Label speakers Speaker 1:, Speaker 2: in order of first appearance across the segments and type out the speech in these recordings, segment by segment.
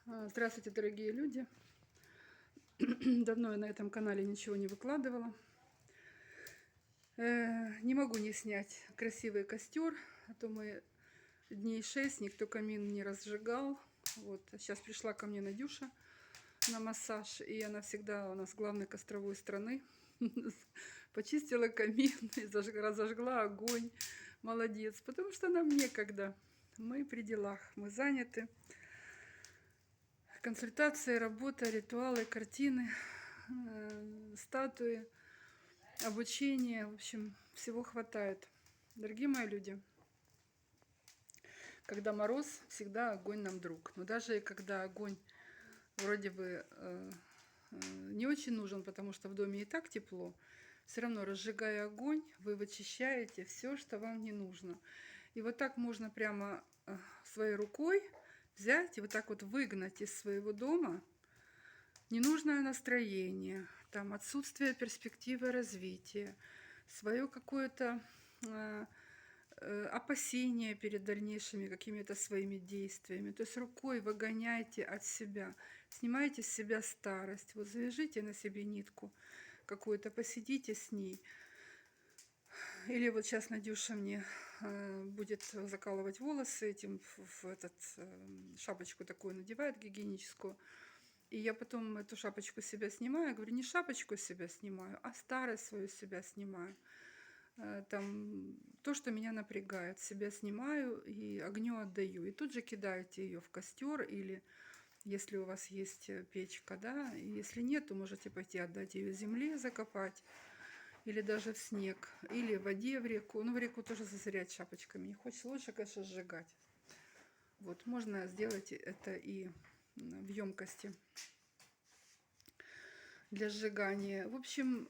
Speaker 1: Здравствуйте, дорогие люди! Давно я на этом канале ничего не выкладывала. Не могу не снять красивый костер, а то мы дней 6 никто камин не разжигал. Вот сейчас пришла ко мне Надюша на массаж, и она всегда у нас главной костровой страны. Почистила камин и разожгла огонь. Молодец, потому что нам некогда. Мы при делах, мы заняты. Консультации, работа, ритуалы, картины, статуи, обучение. В общем, всего хватает. Дорогие мои люди, когда мороз, всегда огонь нам друг. Но даже когда огонь вроде бы не очень нужен, потому что в доме и так тепло, все равно, разжигая огонь, вы вычищаете все, что вам не нужно. И вот так можно прямо своей рукой взять и вот так вот выгнать из своего дома ненужное настроение, там отсутствие перспективы развития, свое какое-то опасение перед дальнейшими какими-то своими действиями. То есть рукой выгоняйте от себя, снимайте с себя старость. Вот завяжите на себе нитку какую-то, посидите с ней. Или вот сейчас Надюша мне будет закалывать волосы, этим в этот шапочку такую надевает гигиеническую. И я потом эту шапочку с себя снимаю. Я говорю, не шапочку с себя снимаю, а старость свою с себя снимаю. Там то, что меня напрягает, себя снимаю и огню отдаю. И тут же кидаете ее в костер, или если у вас есть печка, да, и если нет, то можете пойти отдать ее земле, закопать, или даже в снег, или в воде, в реку. Ну, в реку тоже зазрять шапочками не хочется, лучше, конечно, сжигать. Вот, можно сделать это и в емкости для сжигания. В общем,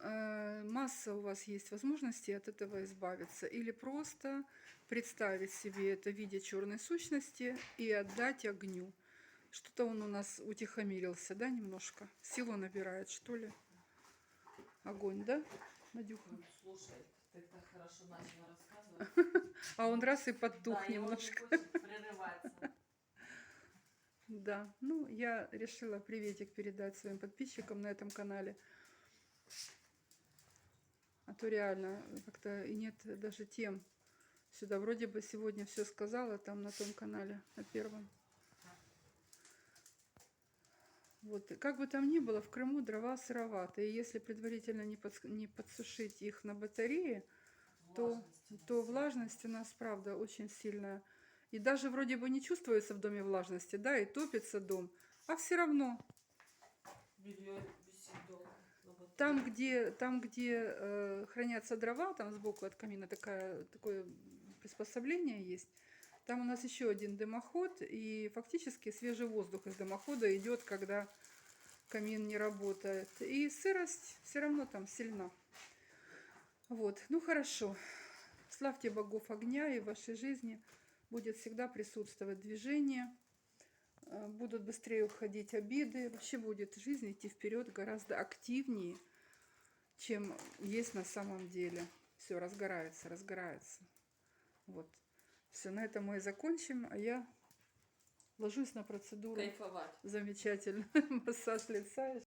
Speaker 1: масса у вас есть возможностей от этого избавиться. Или просто представить себе это в виде черной сущности и отдать огню. Что-то он у нас утихомирился, да, немножко? Силу набирает, что ли? Огонь, да, Надюха?
Speaker 2: Слушай, ты так хорошо начала рассказывать.
Speaker 1: А он раз и подтух немножко.
Speaker 2: Да, и он не хочет прерываться.
Speaker 1: Да, ну я решила приветик передать своим подписчикам на этом канале. А то реально как-то и нет даже тем сюда. Вроде бы сегодня все сказала там на том канале, на первом. Вот, как бы там ни было, в Крыму дрова сыроватые. И если предварительно не подсушить их на батарее, то влажность у нас, правда, очень сильная. И даже вроде бы не чувствуется в доме влажности, да, и топится дом. А все равно там, где хранятся дрова, там сбоку от камина такое приспособление есть. Там у нас еще один дымоход, и фактически свежий воздух из дымохода идет, когда камин не работает. И сырость все равно там сильна. Вот, ну хорошо. Славьте богов огня, и в вашей жизни будет всегда присутствовать движение. Будут быстрее уходить обиды. Вообще будет жизнь идти вперед гораздо активнее, чем есть на самом деле. Все разгорается, разгорается. Вот. Все, на этом мы и закончим. А я ложусь на процедуру.
Speaker 2: Кайфовать.
Speaker 1: Замечательно. Массаж лица.